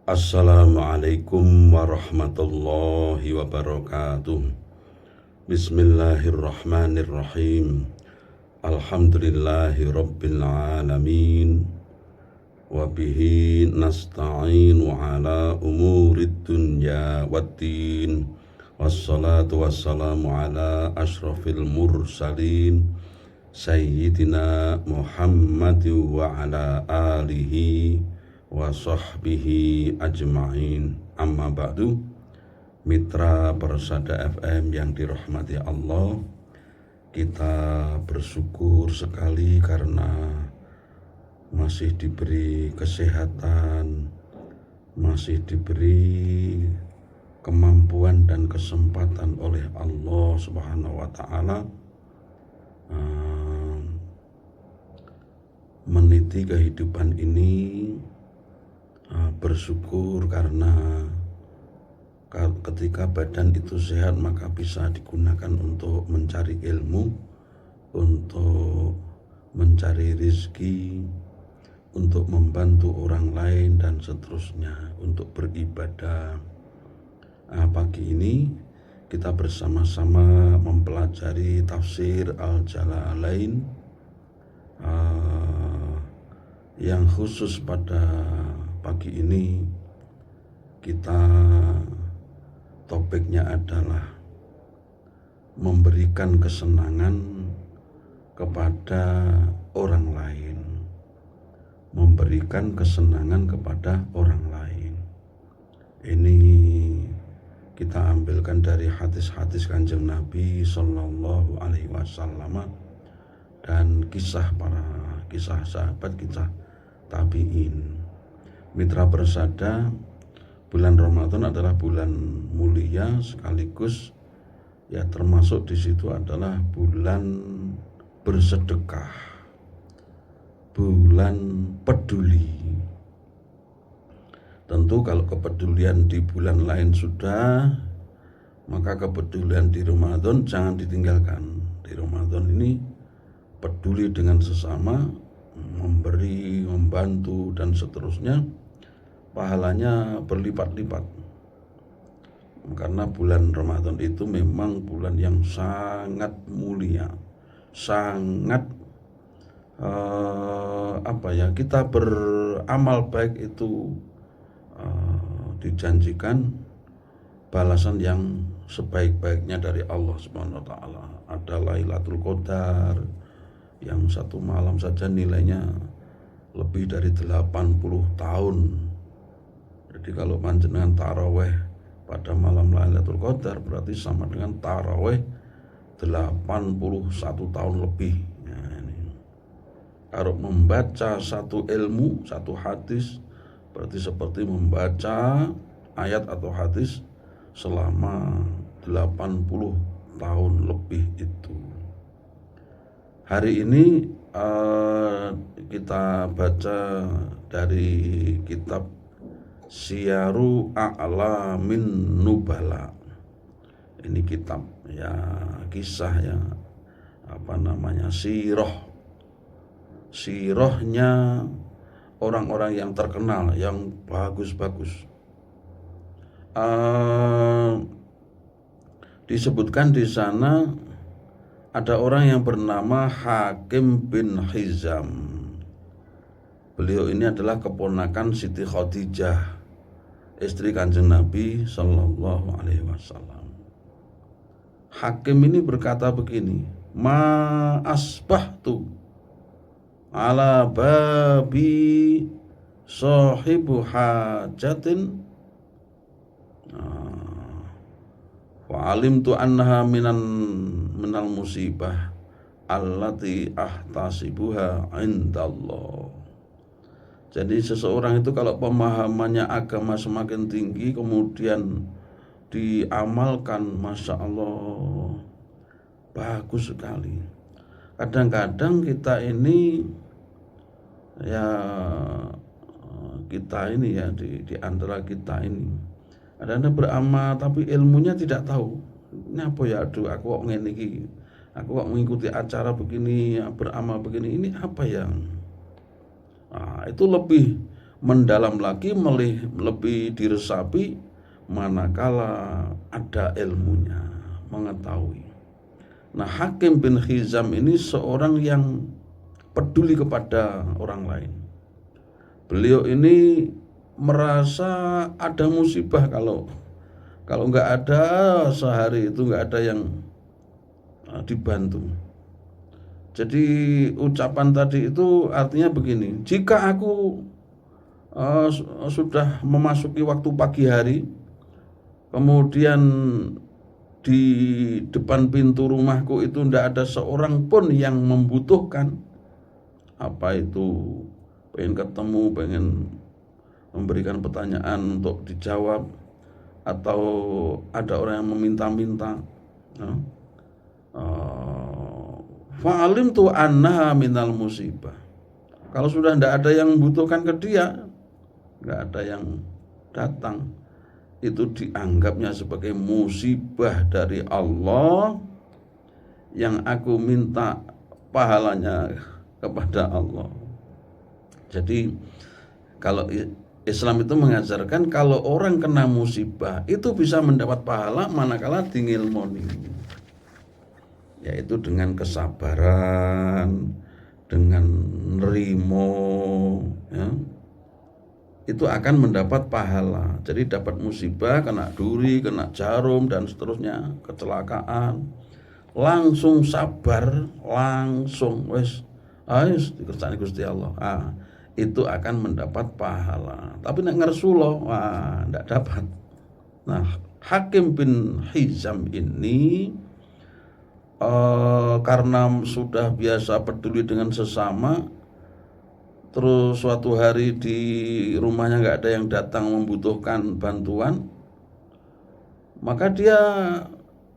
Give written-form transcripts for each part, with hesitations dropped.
Assalamualaikum warahmatullahi wabarakatuh. Bismillahirrahmanirrahim. Alhamdulillahi rabbil alamin. Wabihi nasta'inu ala umurid dunya waddin. Wassalatu wassalamu ala ashrafil mursalin Sayyidina Muhammad wa ala alihi wa sahbihi ajma'in. Amma ba'du. Mitra Persada FM yang dirahmati Allah, kita bersyukur sekali karena masih diberi kesehatan, masih diberi kemampuan dan kesempatan oleh Allah Subhanahu wa ta'ala meniti kehidupan ini. Bersyukur karena ketika badan itu sehat maka bisa digunakan untuk mencari ilmu, untuk mencari rezeki, untuk membantu orang lain dan seterusnya, untuk beribadah. Pagi ini kita bersama-sama mempelajari tafsir Al-Jalalain yang khusus pada pagi ini kita topiknya adalah memberikan kesenangan kepada orang lain. Memberikan kesenangan kepada orang lain. Ini kita ambilkan dari hadis-hadis Kanjeng Nabi Sallallahu Alaihi Wasallam dan kisah sahabat, kisah tabi'in. Mitra Persada, bulan Ramadan adalah bulan mulia sekaligus ya termasuk di situ adalah bulan bersedekah, bulan peduli. Tentu kalau kepedulian di bulan lain sudah, maka kepedulian di Ramadan jangan ditinggalkan. Di Ramadan ini peduli dengan sesama, memberi, membantu dan seterusnya, pahalanya berlipat-lipat. Karena bulan Ramadan itu memang bulan yang sangat mulia, sangat kita beramal baik itu dijanjikan balasan yang sebaik-baiknya dari Allah Subhanahu wa taala. Ada Lailatul Qadar yang satu malam saja nilainya lebih dari 80 tahun. Jadi kalau panjenengan taraweh pada malam Lailatul Qadar berarti sama dengan taraweh 81 tahun lebih. Kalau membaca satu ilmu, satu hadis, berarti seperti membaca ayat atau hadis selama 80 tahun lebih itu. Hari ini kita baca dari kitab Syiaru A'lamin Nubala. Ini kitab ya kisah ya sirahnya orang-orang yang terkenal, yang bagus-bagus. Disebutkan di sana ada orang yang bernama Hakim bin Hizam. Beliau ini adalah keponakan Siti Khadijah, istri Kanjeng Nabi Sallallahu Alaihi Wasallam. Hakim ini berkata begini, ma asbahtu ala babi sahibu hajatin wa alimtu annaha minal musibah allati ahtasibuha indallah. Jadi seseorang itu kalau pemahamannya agama semakin tinggi kemudian diamalkan, Masya Allah, bagus sekali. Kadang-kadang kita ini di antara kita ini ada beramal tapi ilmunya tidak tahu. Ini apa ya, aduh aku kok ngene iki. Aku kok mengikuti acara begini, beramal begini, ini apa yang itu lebih mendalam lagi, lebih diresapi manakala ada ilmunya, mengetahui. Nah, Hakim bin Hizam ini seorang yang peduli kepada orang lain. Beliau ini merasa ada musibah kalau nggak ada sehari itu nggak ada yang dibantu. Jadi ucapan tadi itu artinya begini, jika aku sudah memasuki waktu pagi hari, kemudian di depan pintu rumahku itu tidak ada seorang pun yang membutuhkan apa itu, pengen ketemu, pengen memberikan pertanyaan untuk dijawab, atau ada orang yang meminta-minta, fa'alim tu annaha minal musibah. Kalau sudah tidak ada yang membutuhkan ke dia, nggak ada yang datang, itu dianggapnya sebagai musibah dari Allah yang aku minta pahalanya kepada Allah. Jadi kalau Islam itu mengajarkan kalau orang kena musibah itu bisa mendapat pahala manakala dingilmoni, yaitu dengan kesabaran, dengan nerimo, ya, itu akan mendapat pahala. Jadi dapat musibah, kena duri, kena jarum dan seterusnya, kecelakaan, langsung sabar, langsung wes dikersani Gusti Allah, itu akan mendapat pahala. Tapi nek ngersulo, ndak dapat. Nah, Hakim bin Hizam ini karena sudah biasa peduli dengan sesama, terus suatu hari di rumahnya nggak ada yang datang membutuhkan bantuan, maka dia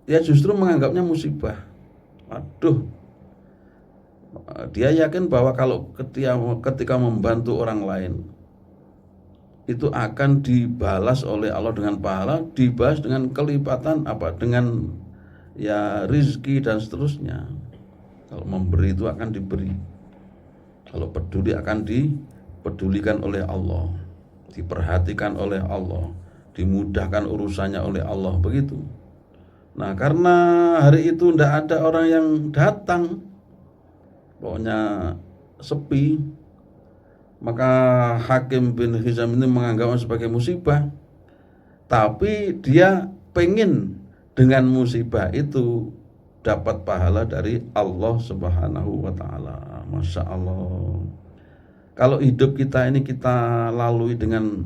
ya justru menganggapnya musibah. Waduh, dia yakin bahwa kalau ketika membantu orang lain itu akan dibalas oleh Allah dengan pahala, dibalas dengan kelipatan dengan ya rizki dan seterusnya. Kalau memberi itu akan diberi, kalau peduli akan dipedulikan oleh Allah, diperhatikan oleh Allah, dimudahkan urusannya oleh Allah, begitu. Nah, karena hari itu tidak ada orang yang datang, pokoknya sepi, maka Hakim bin Hizam ini menganggapnya sebagai musibah. Tapi dia pengen dengan musibah itu dapat pahala dari Allah Subhanahu wa ta'ala. Masya Allah. Kalau hidup kita ini kita lalui dengan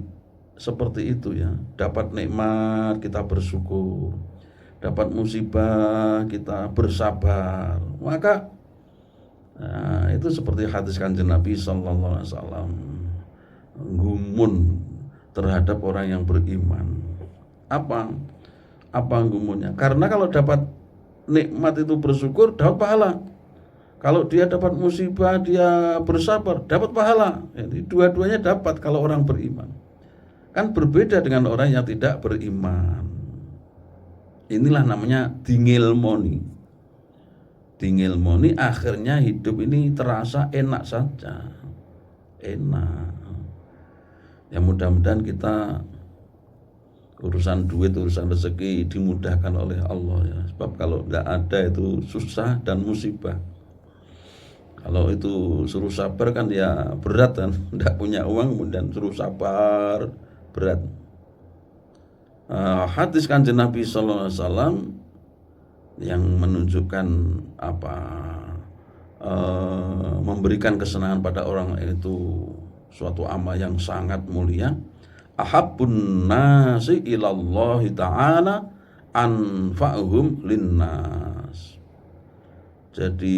seperti itu ya, dapat nikmat kita bersyukur, dapat musibah kita bersabar, maka itu seperti hadis Kanjeng Nabi sallallahu alaihi wasallam, gumun terhadap orang yang beriman. Apa gumunnya? Karena kalau dapat nikmat itu bersyukur, dapat pahala. Kalau dia dapat musibah, dia bersabar, dapat pahala. Jadi dua-duanya dapat kalau orang beriman. Kan berbeda dengan orang yang tidak beriman. Inilah namanya dingilmoni. Dingilmoni akhirnya hidup ini terasa enak saja. Enak. Ya mudah-mudahan kita urusan duit, urusan rezeki dimudahkan oleh Allah ya. Sebab kalau tidak ada itu susah dan musibah. Kalau itu suruh sabar kan ya berat kan, tidak punya uang kemudian suruh sabar, berat. Hadis Kanjeng Nabi sallallahu alaihi wasallam yang menunjukkan memberikan kesenangan pada orang itu suatu amal yang sangat mulia. Ahabbun nasi ilallahi ta'ala anfa'uhum linnas. Jadi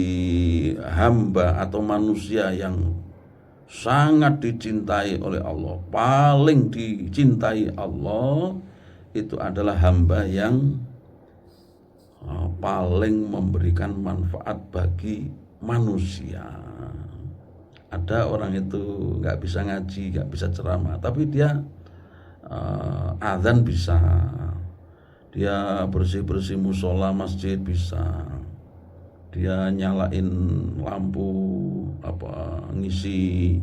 hamba atau manusia yang sangat dicintai oleh Allah, paling dicintai Allah, itu adalah hamba yang paling memberikan manfaat bagi manusia. Ada orang itu gak bisa ngaji, gak bisa ceramah, tapi dia azan bisa, dia bersih-bersih musola masjid bisa, dia nyalain lampu ngisi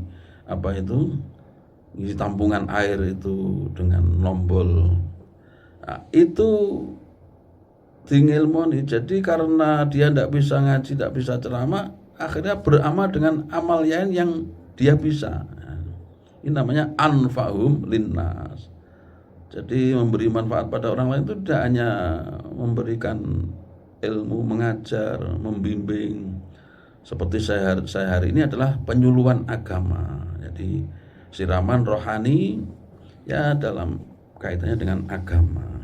ngisi tampungan air itu dengan nombol. Nah, itu dingilmoni. Jadi karena dia tidak bisa ngaji, tidak bisa ceramah, akhirnya beramal dengan amal yang dia bisa. Ini namanya anfa'hum linnas. Jadi memberi manfaat pada orang lain itu tidak hanya memberikan ilmu, mengajar, membimbing. Seperti saya hari ini adalah penyuluhan agama. Jadi siraman rohani ya dalam kaitannya dengan agama.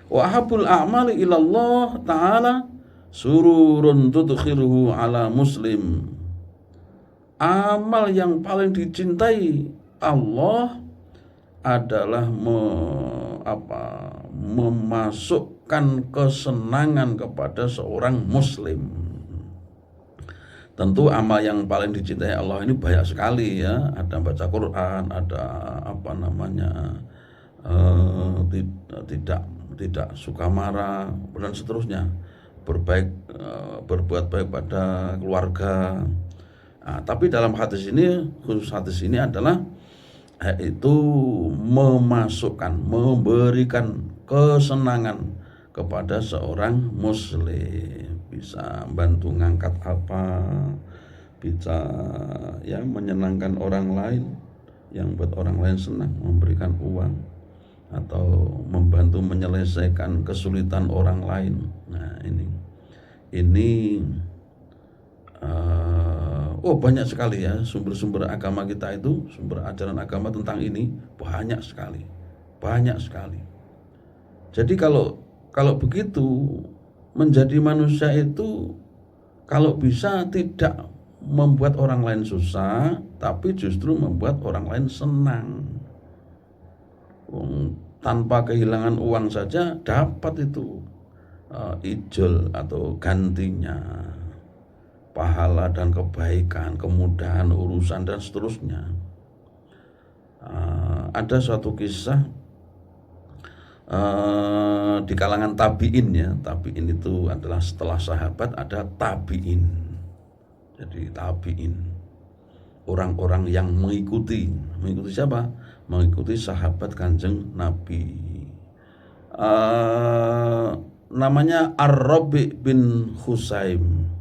Wa ahabbul a'mali ilallah ta'ala sururun tudkhiruhu ala muslim. Amal yang paling dicintai Allah adalah memasukkan kesenangan kepada seorang muslim. Tentu amal yang paling dicintai Allah ini banyak sekali ya. Ada baca Quran, ada tidak suka marah dan seterusnya. Berbuat baik pada keluarga. Nah, tapi dalam hadis ini, khusus hadis ini adalah itu memberikan kesenangan kepada seorang muslim. Bisa bantu ngangkat apa, bisa ya menyenangkan orang lain, yang buat orang lain senang, memberikan uang atau membantu menyelesaikan kesulitan orang lain. Nah ini banyak sekali ya sumber-sumber agama kita itu, sumber ajaran agama tentang ini banyak sekali. Jadi kalau begitu, menjadi manusia itu kalau bisa tidak membuat orang lain susah, tapi justru membuat orang lain senang. Tanpa kehilangan uang saja dapat itu ijol atau gantinya pahala dan kebaikan, kemudahan urusan dan seterusnya. Ada suatu kisah di kalangan tabi'in ya. Tabi'in itu adalah setelah sahabat ada tabi'in. Jadi tabi'in, orang-orang yang mengikuti siapa? Mengikuti sahabat Kanjeng Nabi. Namanya Ar-Rabi bin Husaim.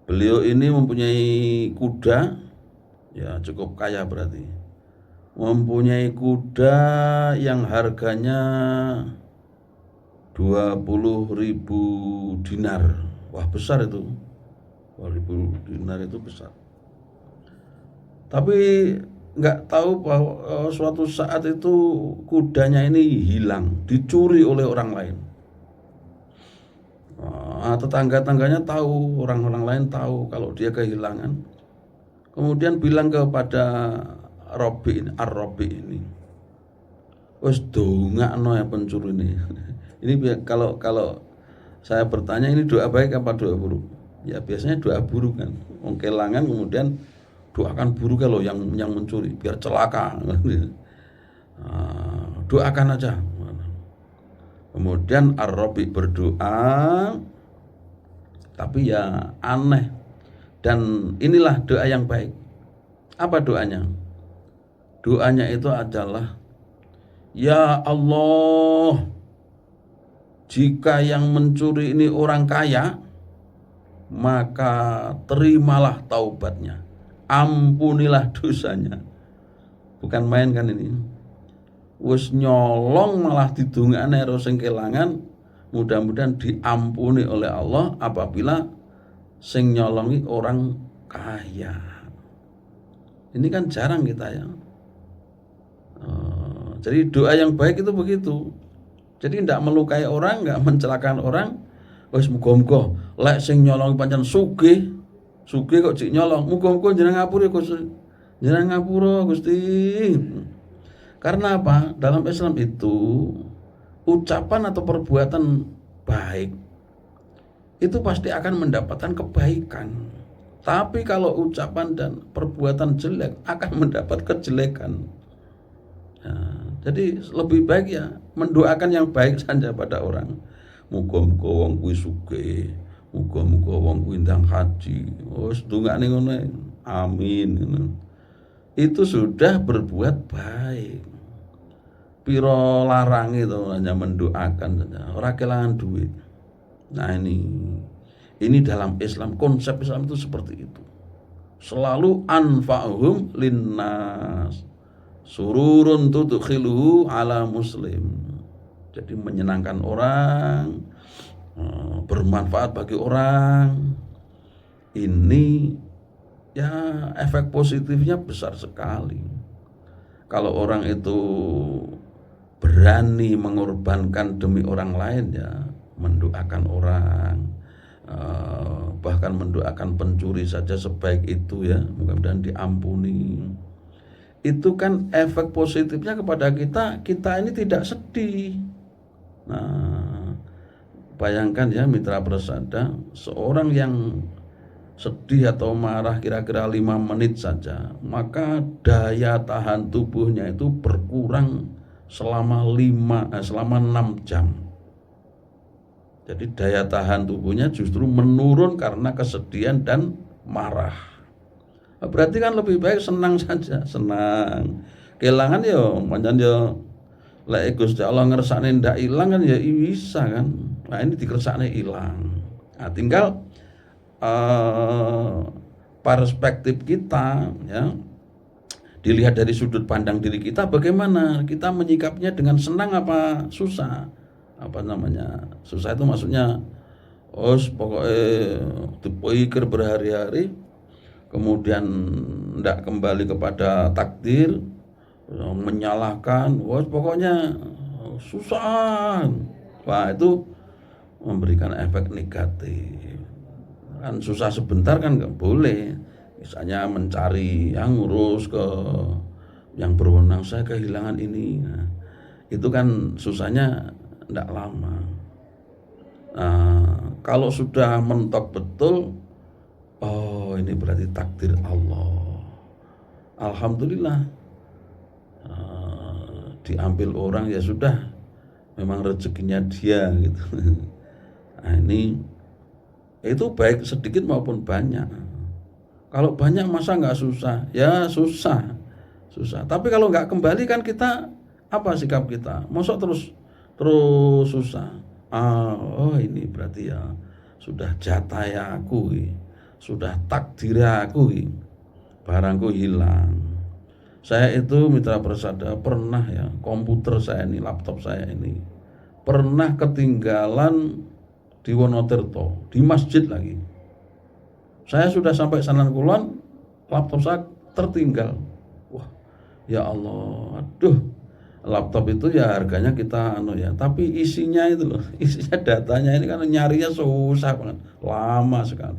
Beliau ini mempunyai kuda, ya cukup kaya berarti. Mempunyai kuda yang harganya 20.000 dinar. Wah besar itu. 20.000 dinar itu besar. Tapi nggak tahu bahwa suatu saat itu kudanya ini hilang, dicuri oleh orang lain. Tetangga-tangganya tahu, orang-orang lain tahu kalau dia kehilangan. Kemudian bilang kepada Ar-Rabi ini, wes dongakno ya pencuri ini. Ini kalau saya bertanya, ini doa baik apa doa buruk? Ya biasanya doa buruk kan. Wong kelangan kemudian doakan buruk kalau yang mencuri biar celaka. Doakan aja. Kemudian Ar-Rabi berdoa, tapi ya aneh. Dan inilah doa yang baik. Apa doanya? Doanya itu adalah, ya Allah, jika yang mencuri ini orang kaya, maka terimalah taubatnya, ampunilah dosanya. Bukan main kan ini. Wis nyolong malah didongakne karo sing kelangan, mudah-mudahan diampuni oleh Allah apabila sing nyolongi orang kaya. Ini kan jarang kita ya. Jadi doa yang baik itu begitu. Jadi tidak melukai orang, tidak mencelakakan orang. Wis muga-muga lek sing nyolong pancen sugih kok jek nyolong. Muga-muga jenengan ngapura Gusti. Jenengan ngapura Gusti. Karena apa? Dalam Islam itu ucapan atau perbuatan baik itu pasti akan mendapatkan kebaikan. Tapi kalau ucapan dan perbuatan jelek akan mendapat kejelekan. Jadi lebih baik ya mendoakan yang baik saja pada orang. Muga-muga wong kuwi sugih, muga-muga wong kuwi ndang haji. Wis ndongakne ngono. Amin ngono. itu sudah berbuat baik. Piro larang itu hanya mendoakan saja, ora kelangan duit. Nah ini dalam Islam, konsep Islam itu seperti itu. Selalu anfa'uhum linnas, sururun tudkhiluhu ala muslim. Jadi menyenangkan orang, bermanfaat bagi orang. Ini ya efek positifnya besar sekali. Kalau orang itu berani mengorbankan demi orang lain, ya mendoakan orang, bahkan mendoakan pencuri saja sebaik itu, ya mudah-mudahan diampuni. Itu kan efek positifnya kepada kita ini tidak sedih. Nah, bayangkan ya mitra persada, seorang yang sedih atau marah kira-kira 5 menit saja, maka daya tahan tubuhnya itu berkurang selama 6 jam. Jadi daya tahan tubuhnya justru menurun karena kesedihan dan marah. Berarti kan lebih baik senang saja, senang. Kehilangan ya, pancen ya lek Gusti Allah ngersakne ndak ilang kan ya bisa kan. Nah ini dikersakne ilang. Nah tinggal perspektif kita, ya dilihat dari sudut pandang diri kita, bagaimana kita menyikapnya, dengan senang apa susah. Apa namanya susah itu maksudnya pokoknya dipikir berhari-hari, kemudian tidak kembali kepada takdir, menyalahkan, pokoknya susah. Wah itu memberikan efek negatif. Kan susah sebentar kan nggak boleh, misalnya mencari yang ngurus ke yang berwenang, saya kehilangan ini, nah, itu kan susahnya tidak lama. Nah, kalau sudah mentok betul, oh ini berarti takdir Allah, alhamdulillah, diambil orang ya sudah, memang rezekinya dia gitu. Nah ini itu baik sedikit maupun banyak. Kalau banyak masa nggak susah? Ya susah. Tapi kalau nggak kembali kan kita apa sikap kita? Masa terus susah? Oh ini berarti ya sudah jatah ya aku, sudah takdir aku, barangku hilang. Saya itu mitra persada pernah ya, komputer saya ini, laptop saya ini pernah ketinggalan di Wonotirto, di masjid lagi. Saya sudah sampai Sanan Kulon, laptop saya tertinggal. Wah, ya Allah, aduh. Laptop itu ya harganya kita tapi isinya itu loh, isinya datanya ini kan nyarinya susah banget, lama sekali.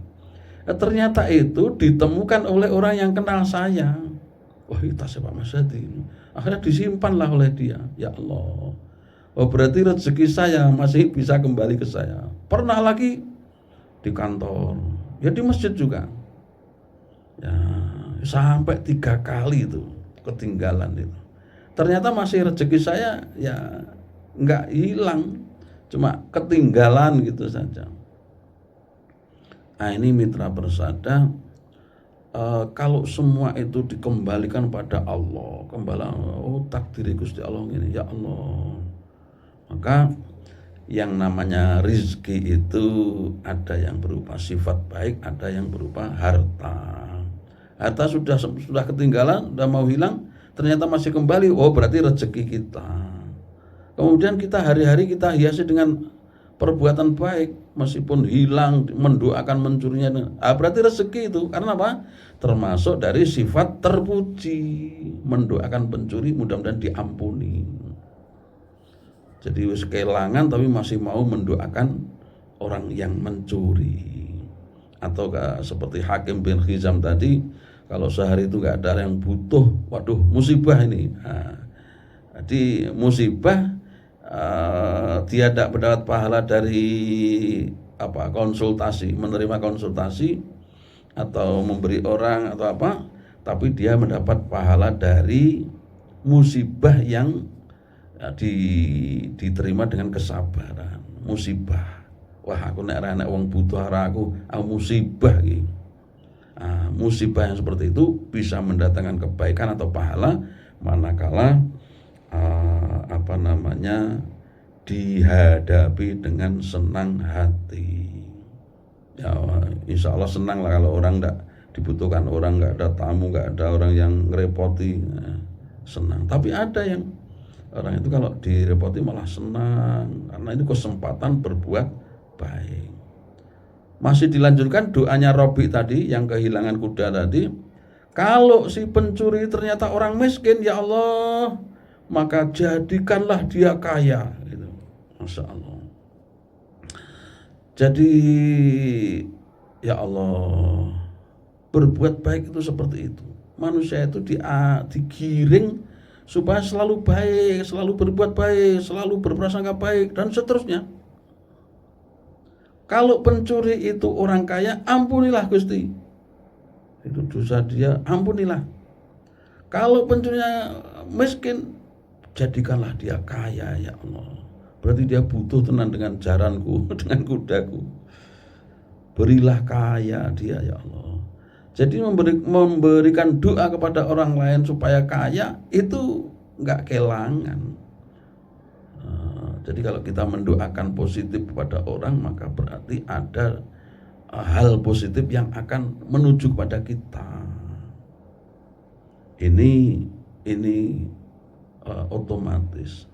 Ternyata itu ditemukan oleh orang yang kenal saya. Wah, itu tasnya Pak Mas Hadi. Akhirnya disimpanlah oleh dia. Ya Allah. Oh berarti rezeki saya masih bisa kembali ke saya. Pernah lagi di kantor, ya di masjid juga, ya sampai 3 kali itu ketinggalan itu. Ternyata masih rezeki saya ya nggak hilang, cuma ketinggalan gitu saja. Nah ini mitra persada, kalau semua itu dikembalikan pada Allah, takdir Gusti Allah ini, ya Allah. Maka yang namanya rizki itu ada yang berupa sifat baik, ada yang berupa harta. Harta sudah ketinggalan, sudah mau hilang, ternyata masih kembali, oh berarti rezeki kita. Kemudian kita hari-hari kita hiasi dengan perbuatan baik, meskipun hilang, mendoakan mencurinya, berarti rezeki itu. Karena apa? Termasuk dari sifat terpuji, mendoakan pencuri mudah-mudahan diampuni. Jadi wis kehilangan tapi masih mau mendoakan orang yang mencuri. Atau seperti Hakim bin Hizam tadi, kalau sehari itu nggak ada yang butuh, waduh musibah ini. Nah, jadi musibah, dia tidak mendapat pahala dari konsultasi, menerima konsultasi atau memberi orang atau apa, tapi dia mendapat pahala dari musibah yang diterima dengan kesabaran. Musibah, wah aku nek wong butuh aku musibah iki. Musibah yang seperti itu bisa mendatangkan kebaikan atau pahala manakala dihadapi dengan senang hati. Ya, insya Allah senang lah kalau orang tidak dibutuhkan orang, nggak ada tamu, nggak ada orang yang ngerepoti, senang. Tapi ada yang orang itu kalau direpoti malah senang karena itu kesempatan berbuat baik. Masih dilanjutkan doanya Robi tadi yang kehilangan kuda tadi. Kalau si pencuri ternyata orang miskin, ya Allah, maka jadikanlah dia kaya. Gitu. Masya Allah. Jadi ya Allah, berbuat baik itu seperti itu. Manusia itu digiring supaya selalu baik, selalu berbuat baik, selalu berprasangka baik, dan seterusnya. Kalau pencuri itu orang kaya, ampunilah Gusti. Itu dosa dia, ampunilah. Kalau pencurinya miskin, jadikanlah dia kaya, ya Allah. Berarti dia butuh tenan dengan jaranku, dengan kudaku. Berilah kaya dia, ya Allah. Jadi memberikan doa kepada orang lain supaya kaya itu enggak kelangan. Jadi kalau kita mendoakan positif kepada orang, maka berarti ada hal positif yang akan menuju kepada kita. Ini otomatis.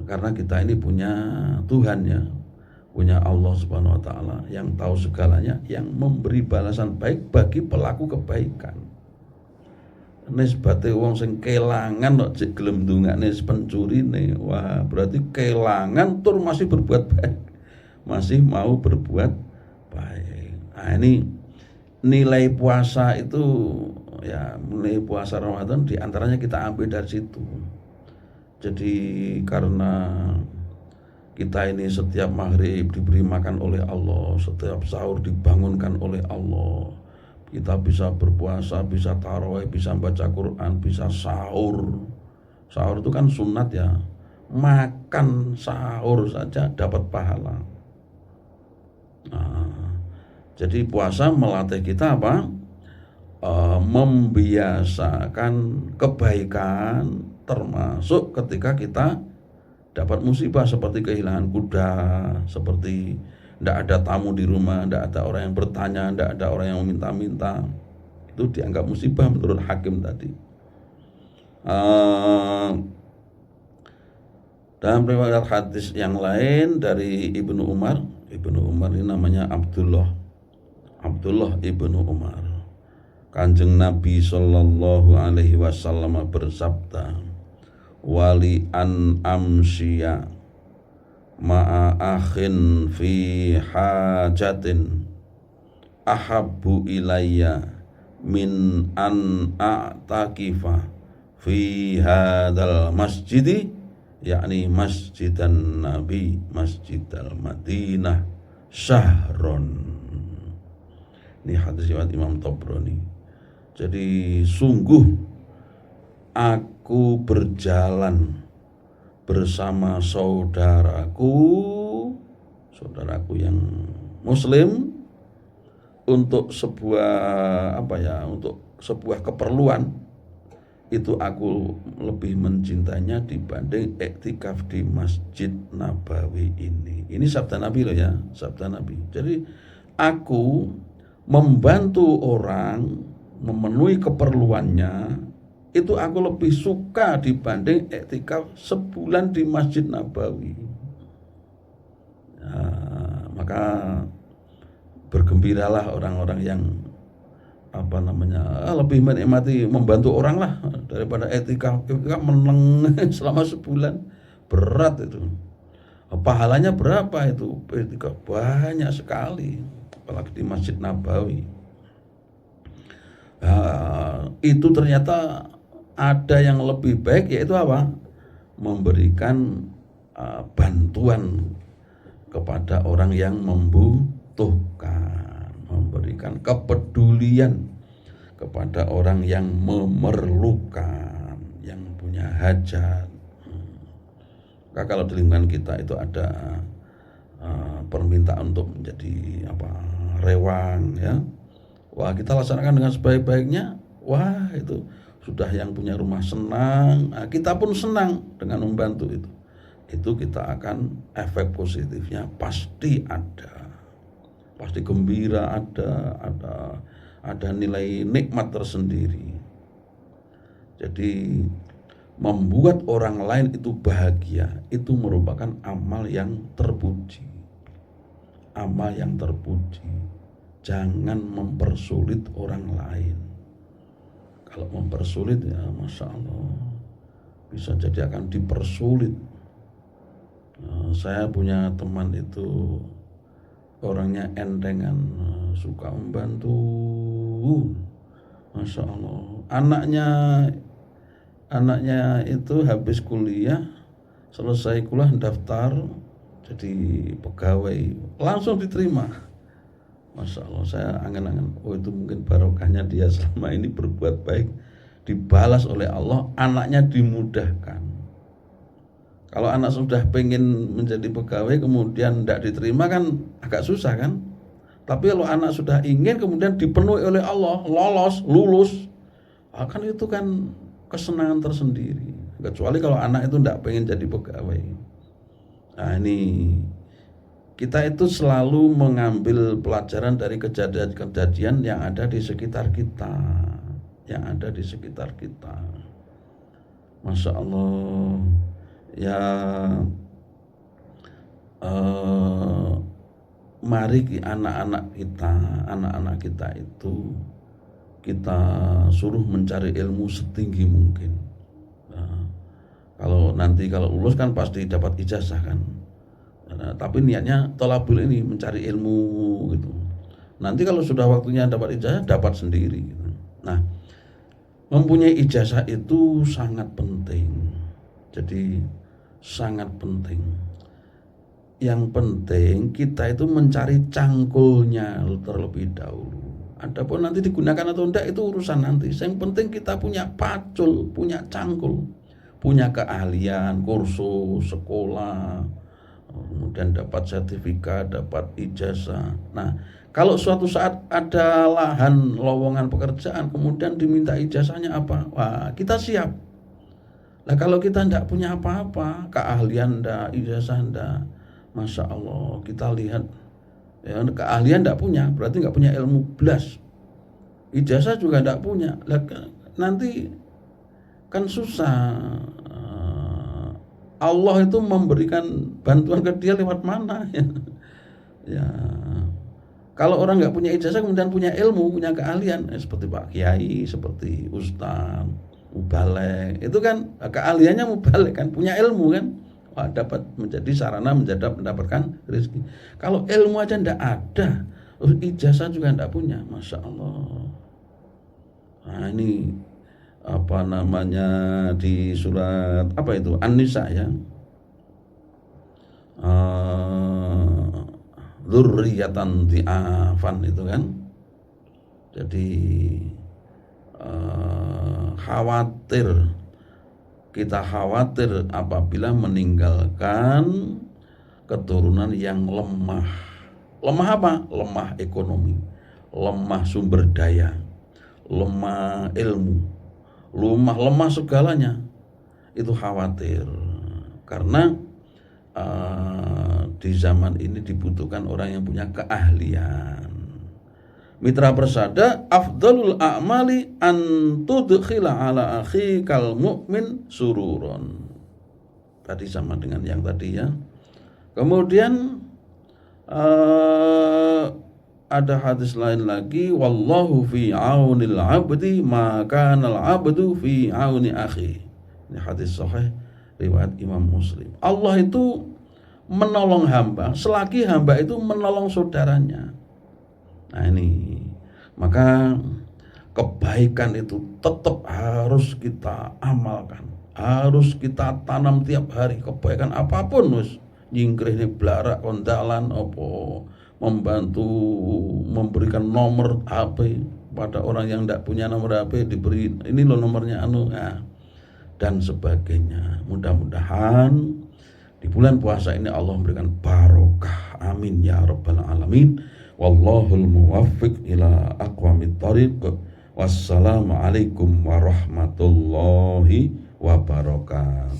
Karena kita ini punya Tuhan ya, punya Allah Subhanahu wa taala yang tahu segalanya, yang memberi balasan baik bagi pelaku kebaikan. Nisbate wong sing kelangan kok cek gelem ndongakne pencurine, wah berarti kelangan tur masih berbuat baik, masih mau berbuat baik. Ini nilai puasa itu ya, nilai puasa Ramadan diantaranya kita ambil dari situ. Jadi karena kita ini setiap maghrib diberi makan oleh Allah, setiap sahur dibangunkan oleh Allah, kita bisa berpuasa, bisa tarawih, bisa baca Quran, bisa sahur. Sahur itu kan sunat ya, makan sahur saja dapat pahala. Jadi puasa melatih kita apa? Membiasakan kebaikan, termasuk ketika kita dapat musibah seperti kehilangan kuda, seperti tidak ada tamu di rumah, tidak ada orang yang bertanya, tidak ada orang yang meminta-minta. Itu dianggap musibah menurut hakim tadi. Dalam riwayat hadis yang lain dari Ibnu Umar ini namanya Abdullah Ibnu Umar. Kanjeng Nabi Sallallahu Alaihi Wasallam bersabda, wali an amsya ma'a akhin fi hajatin ahabbu ilayya min an a'takifa fi hadal masjidi, yakni masjidan Nabi, masjidal Madinah syahron. Ini hadis riwayat Imam Tabrani. Jadi sungguh aku berjalan bersama saudaraku yang muslim untuk sebuah keperluan, itu aku lebih mencintainya dibanding iktikaf di Masjid Nabawi ini. Ini sabda Nabi loh ya, sabda Nabi. Jadi aku membantu orang memenuhi keperluannya, itu aku lebih suka dibanding iktikaf sebulan di Masjid Nabawi. Maka bergembiralah orang-orang yang lebih menikmati membantu orang lah daripada iktikaf meneng selama sebulan. Berat itu. Pahalanya berapa itu iktikaf? Banyak sekali, apalagi di Masjid Nabawi. Itu ternyata ada yang lebih baik, yaitu apa? Memberikan bantuan kepada orang yang membutuhkan, memberikan kepedulian kepada orang yang memerlukan, yang punya hajat. Maka kalau di lingkungan kita itu ada permintaan untuk menjadi rewang ya, Wah, kita laksanakan dengan sebaik-baiknya. Wah, itu sudah yang punya rumah senang. Nah, kita pun senang dengan membantu itu. Itu kita akan efek positifnya pasti ada. Pasti gembira ada nilai nikmat tersendiri. Jadi membuat orang lain itu bahagia itu merupakan amal yang terpuji. Amal yang terpuji. Jangan mempersulit orang lain. Kalau mempersulit ya Masya Allah bisa jadi akan dipersulit. Saya punya teman itu orangnya entengan, suka membantu. Masya Allah. Anaknya itu habis kuliah, selesai kuliah daftar jadi pegawai, langsung diterima. Masya Allah, saya angan-angan, oh itu mungkin barokahnya dia selama ini berbuat baik, dibalas oleh Allah, anaknya dimudahkan. Kalau anak sudah pengen menjadi pegawai kemudian tidak diterima kan agak susah kan. Tapi kalau anak sudah ingin kemudian dipenuhi oleh Allah, lulus, akan itu kan kesenangan tersendiri. Kecuali kalau anak itu tidak pengen jadi pegawai. Nah ini kita itu selalu mengambil pelajaran dari kejadian-kejadian yang ada di sekitar kita, Masya Allah. Ya, mari anak-anak kita itu kita suruh mencari ilmu setinggi mungkin. Nah, kalau lulus kan pasti dapat ijazah kan. Nah, tapi niatnya tolabul ini mencari ilmu gitu. Nanti kalau sudah waktunya dapat ijazah dapat sendiri. Gitu. Nah, mempunyai ijazah itu sangat penting. Jadi sangat penting. Yang penting kita itu mencari cangkulnya terlebih dahulu. Adapun nanti digunakan atau tidak itu urusan nanti. Yang penting kita punya pacul, punya cangkul, punya keahlian, kursus, sekolah, kemudian dapat sertifikat, dapat ijazah. Nah, kalau suatu saat ada lahan lowongan pekerjaan, kemudian diminta ijazahnya apa? Wah, kita siap. Nah, kalau kita tidak punya apa-apa, keahlian tidak, ijazah tidak, Masya Allah, kita lihat ya, keahlian tidak punya, berarti nggak punya ilmu belas. Ijazah juga tidak punya. Nanti kan susah. Allah itu memberikan bantuan ke dia lewat mana ya? Ya. Kalau orang nggak punya ijazah kemudian punya ilmu, punya keahlian, seperti Pak Kiai, seperti Ustaz, mubalek, itu kan keahliannya mubalek kan, punya ilmu kan. Wah, dapat menjadi sarana mendapatkan rezeki. Kalau ilmu aja ndak ada, ijazah juga ndak punya, Masya Allah. Nah ini apa namanya di surat apa itu An-Nisa ya, dzurriyyatan dhi'afan itu kan. Jadi kita khawatir apabila meninggalkan keturunan yang lemah. Lemah apa? Lemah ekonomi, lemah sumber daya, lemah ilmu, lemah segalanya. Itu khawatir karena di zaman ini dibutuhkan orang yang punya keahlian. Mitra Persada, afdalul a'mali an tudkhila ala akhikal mu'min sururon. Tadi sama dengan yang tadi ya. Kemudian ada hadis lain lagi, wallahu fi aunil abdi ma kana al abdu fi auni akhi. Ini hadis sahih riwayat Imam Muslim. Allah itu menolong hamba selagi hamba itu menolong saudaranya. Nah ini, maka kebaikan itu tetap harus kita amalkan, harus kita tanam tiap hari. Kebaikan apapun, nyingkrih ini belarak kondalan, membantu memberikan nomor HP pada orang yang tidak punya nomor HP, diberi ini loh nomornya dan sebagainya. Mudah-mudahan di bulan puasa ini Allah memberikan barokah, amin ya rabbal alamin. Wallahul muwaffiq ila aqwamit thariq. Wassalamualaikum warahmatullahi wabarakatuh.